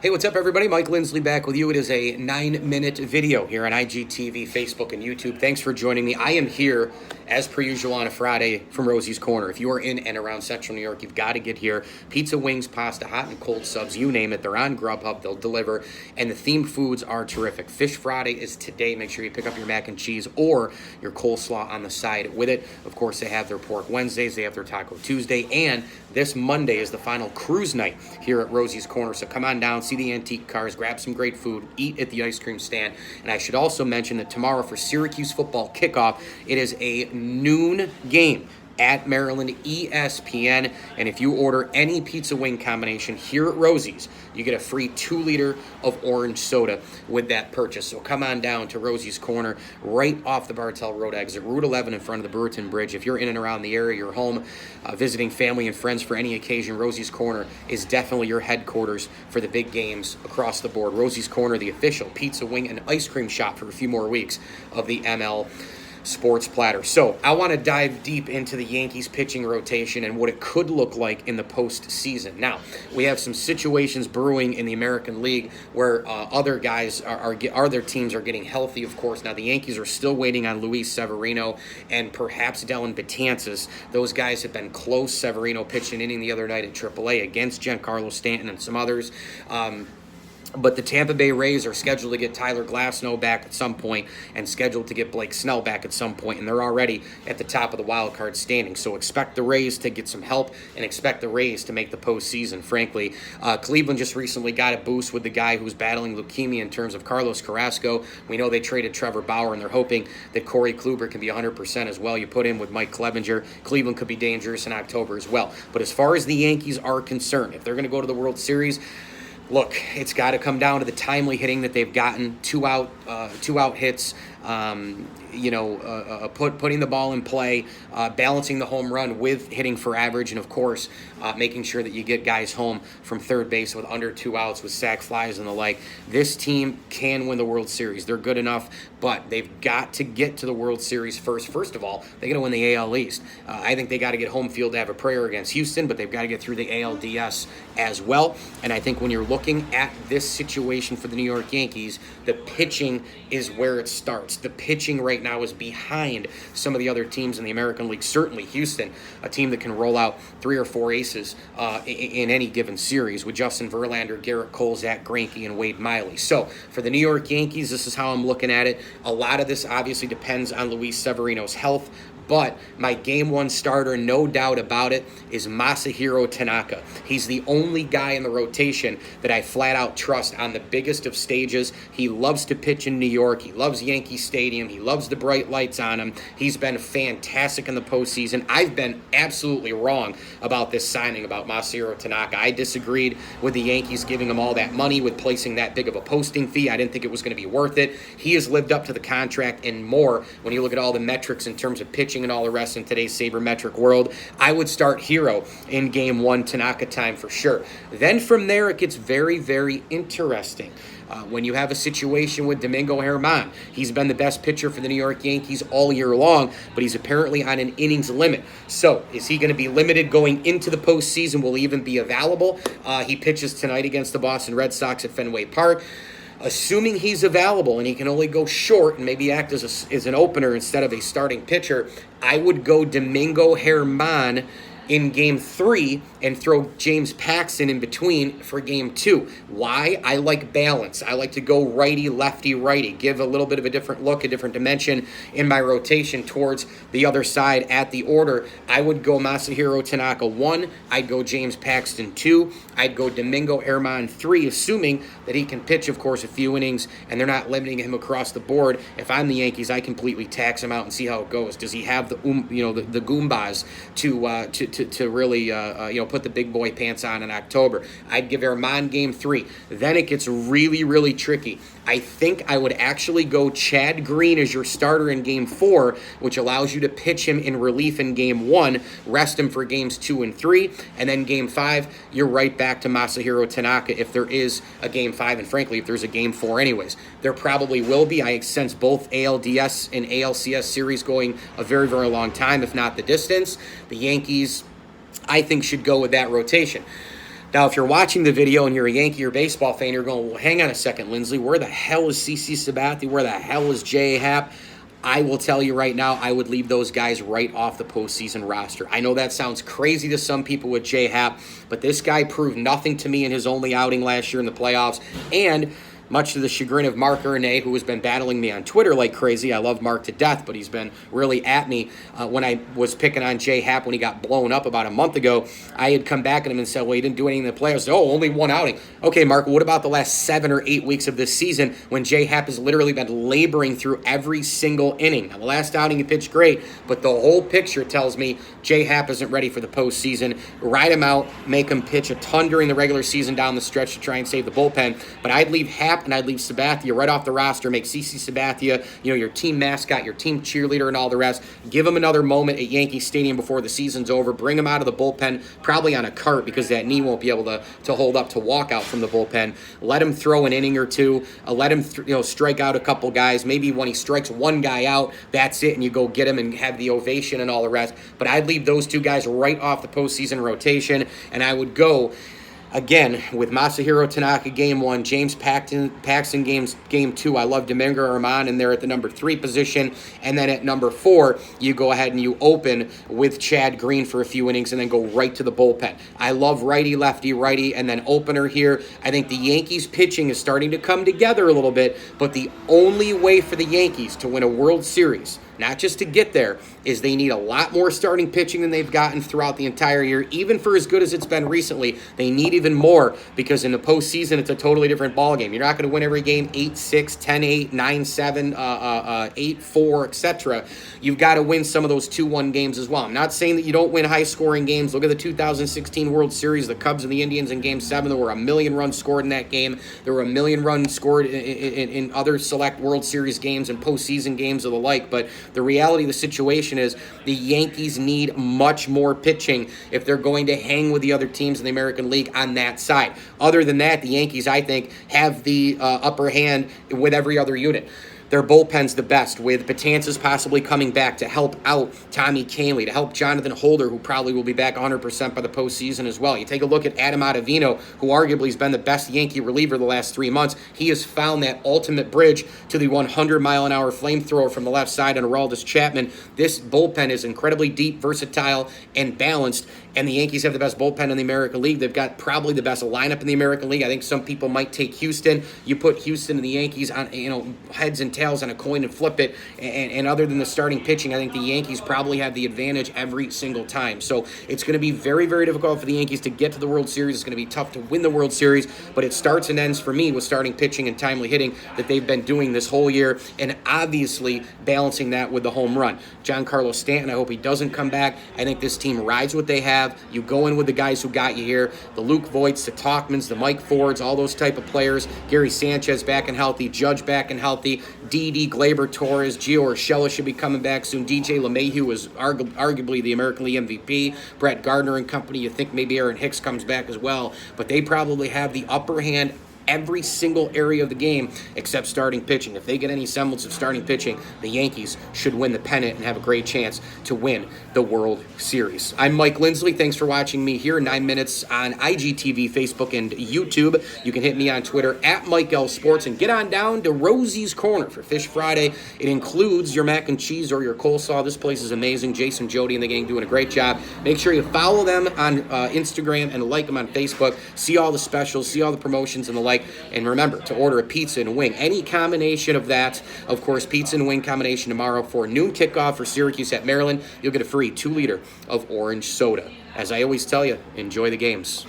Hey, what's up, everybody? Mike Lindsley back with you. It is a 9-minute video here on IGTV, Facebook, and YouTube. Thanks for joining me. I am here, as per usual, on a Friday from Rosie's Corner. If you are in and around Central New York, you've got to get here. Pizza, wings, pasta, hot and cold subs, you name it. They're on Grubhub. They'll deliver, and the themed foods are terrific. Fish Friday is today. Make sure you pick up your mac and cheese or your coleslaw on the side with it. Of course, they have their Pork Wednesdays. They have their Taco Tuesday, and this Monday is the final cruise night here at Rosie's Corner. So come on down, see the antique cars, grab some great food, eat at the ice cream stand. And I should also mention that tomorrow for Syracuse football kickoff, it is a noon game at Maryland ESPN. And if you order any pizza wing combination here at Rosie's, you get a free 2-liter of orange soda with that purchase. So come on down to Rosie's Corner, right off the Bartell Road exit, Route 11 in front of the Brewerton Bridge. If you're in and around the area, you're home, visiting family and friends for any occasion, Rosie's Corner is definitely your headquarters for the big games across the board. Rosie's Corner, the official pizza, wing, and ice cream shop for a few more weeks of the ML Sports Platter. So I want to dive deep into the Yankees pitching rotation and what it could look like in the postseason. Now, we have some situations brewing in the American League where other guys other teams are getting healthy, of course. Now, the Yankees are still waiting on Luis Severino and perhaps Dellin Betances. Those guys have been close. Severino pitched an inning the other night at AAA against Giancarlo Stanton and some others. But the Tampa Bay Rays are scheduled to get Tyler Glasnow back at some point and scheduled to get Blake Snell back at some point, and they're already at the top of the wild card standing. So expect the Rays to get some help and expect the Rays to make the postseason, frankly. Cleveland just recently got a boost with the guy who's battling leukemia in terms of Carlos Carrasco. We know they traded Trevor Bauer, and they're hoping that Corey Kluber can be 100% as well. You put in with Mike Clevenger. Cleveland could be dangerous in October as well. But as far as the Yankees are concerned, if they're going to go to the World Series, look, it's got to come down to the timely hitting that they've gotten, two out hits, putting the ball in play, balancing the home run with hitting for average, and of course, making sure that you get guys home from third base with under 2 outs with sac flies and the like. This team can win the World Series. They're good enough, but they've got to get to the World Series first. First of all, they got to win the AL East. I think they got to get home field to have a prayer against Houston, but they've got to get through the ALDS as well. And I think when you're looking at this situation for the New York Yankees, the pitching is where it starts. The pitching right now is behind some of the other teams in the American League. Certainly Houston, a team that can roll out 3 or 4 aces in any given series with Justin Verlander, Garrett Cole, Zach Greinke, and Wade Miley. So for the New York Yankees, this is how I'm looking at it. A lot of this obviously depends on Luis Severino's health, but my game one starter, no doubt about it, is Masahiro Tanaka. He's the only guy in the rotation that I flat out trust on the biggest of stages. He loves to pitch in New York. He loves Yankee Stadium. He loves the bright lights on him. He's been fantastic in the postseason. I've been absolutely wrong about this signing about Masahiro Tanaka. I disagreed with the Yankees giving him all that money, with placing that big of a posting fee. I didn't think it was going to be worth it. He has lived up to the contract and more when you look at all the metrics in terms of pitching and all the rest in today's sabermetric world. I would start Hero in game one, Tanaka time for sure. Then from there, it gets very, very interesting. When you have a situation with Domingo Germán, he's been the best pitcher for the New York Yankees all year long, but he's apparently on an innings limit. So is he going to be limited going into the postseason? Will he even be available? He pitches tonight against the Boston Red Sox at Fenway Park. Assuming he's available and he can only go short and maybe act as an opener instead of a starting pitcher, I would go Domingo Germán in game 3 and throw James Paxton in between for game 2. Why? I like balance. I like to go righty, lefty, righty. Give a little bit of a different look, a different dimension in my rotation towards the other side at the order. I would go Masahiro Tanaka 1. I'd go James Paxton 2. I'd go Domingo Germán 3, assuming that he can pitch, of course, a few innings and they're not limiting him across the board. If I'm the Yankees, I completely tax him out and see how it goes. Does he have the Goombas to really put the big boy pants on in October? I'd give Germán game 3. Then it gets really, really tricky. I think I would actually go Chad Green as your starter in game 4, which allows you to pitch him in relief in game 1, rest him for games 2 and 3, and then game 5, you're right back to Masahiro Tanaka if there is a game 5, and frankly, if there's a game 4 anyways. There probably will be. I sense both ALDS and ALCS series going a very, very long time, if not the distance. The Yankees, I think, should go with that rotation. Now, if you're watching the video and you're a Yankee or baseball fan, you're going, well, hang on a second, Lindsley. Where the hell is CC Sabathia? Where the hell is J.A. Happ? I will tell you right now, I would leave those guys right off the postseason roster. I know that sounds crazy to some people with J. Happ, but this guy proved nothing to me in his only outing last year in the playoffs. And much to the chagrin of Mark Ernay, who has been battling me on Twitter like crazy. I love Mark to death, but he's been really at me when I was picking on J. Happ when he got blown up about a month ago. I had come back at him and said, well, he didn't do anything in the playoffs. Oh, only one outing. Okay, Mark, what about the last 7 or 8 weeks of this season when J. Happ has literally been laboring through every single inning? Now, the last outing he pitched great, but the whole picture tells me J. Happ isn't ready for the postseason. Ride him out, make him pitch a ton during the regular season down the stretch to try and save the bullpen. But I'd leave Happ and I'd leave Sabathia right off the roster, make CC Sabathia, your team mascot, your team cheerleader, and all the rest. Give him another moment at Yankee Stadium before the season's over. Bring him out of the bullpen, probably on a cart because that knee won't be able to hold up to walk out from the bullpen. Let him throw an inning or two. Let him strike out a couple guys. Maybe when he strikes one guy out, that's it, and you go get him and have the ovation and all the rest. But I'd leave those two guys right off the postseason rotation, and I would go again with Masahiro Tanaka game 1, James Paxton game 2. I love Domingo Germán in there at the number 3 position. And then at number 4, you go ahead and you open with Chad Green for a few innings and then go right to the bullpen. I love righty, lefty, righty, and then opener here. I think the Yankees pitching is starting to come together a little bit, but the only way for the Yankees to win a World Series, not just to get there, is they need a lot more starting pitching than they've gotten throughout the entire year. Even for as good as it's been recently, they need even more because in the postseason, it's a totally different ballgame. You're not going to win every game 8-6, 10-8, 9-7, 8-4, etc. You've got to win some of those 2-1 games as well. I'm not saying that you don't win high-scoring games. Look at the 2016 World Series, the Cubs and the Indians in Game 7. There were 1 million runs scored in that game. There were 1 million runs scored in other select World Series games and postseason games of the like, but the reality of the situation is the Yankees need much more pitching if they're going to hang with the other teams in the American League on that side. Other than that, the Yankees, I think, have the upper hand with every other unit. Their bullpen's the best, with Betances possibly coming back to help out Tommy Kahnle, to help Jonathan Holder, who probably will be back 100% by the postseason as well. You take a look at Adam Ottavino, who arguably has been the best Yankee reliever the last 3 months. He has found that ultimate bridge to the 100-mile-an-hour flamethrower from the left side on Aroldis Chapman. This bullpen is incredibly deep, versatile, and balanced, and the Yankees have the best bullpen in the American League. They've got probably the best lineup in the American League. I think some people might take Houston. You put Houston and the Yankees on, heads and tails on a coin and flip it, and other than the starting pitching, I think the Yankees probably have the advantage every single time. So it's going to be very, very difficult for the Yankees to get to the World Series. It's going to be tough to win the World Series, but it starts and ends for me with starting pitching and timely hitting that they've been doing this whole year, and obviously balancing that with the home run. Giancarlo Stanton, I hope he doesn't come back. I think this team rides what they have. You go in with the guys who got you here, the Luke Voits, the Talkmans, the Mike Fords, all those type of players. Gary Sanchez back and healthy, Judge back and healthy, Didi, Gleyber Torres, Gio Urshela should be coming back soon. DJ LeMahieu is arguably the American League MVP. Brett Gardner and company, you think maybe Aaron Hicks comes back as well, but they probably have the upper hand every single area of the game except starting pitching. If they get any semblance of starting pitching, the Yankees should win the pennant and have a great chance to win the World Series. I'm Mike Lindsley. Thanks for watching me here. 9 minutes on IGTV, Facebook, and YouTube. You can hit me on Twitter at Mike L Sports, and get on down to Rosie's Corner for Fish Friday. It includes your mac and cheese or your coleslaw. This place is amazing. Jason, Jody, and the gang doing a great job. Make sure you follow them on Instagram and like them on Facebook. See all the specials, see all the promotions and the like. And remember to order a pizza and a wing. Any combination of that, of course, pizza and wing combination tomorrow for noon kickoff for Syracuse at Maryland. You'll get a free 2-liter of orange soda. As I always tell you, enjoy the games.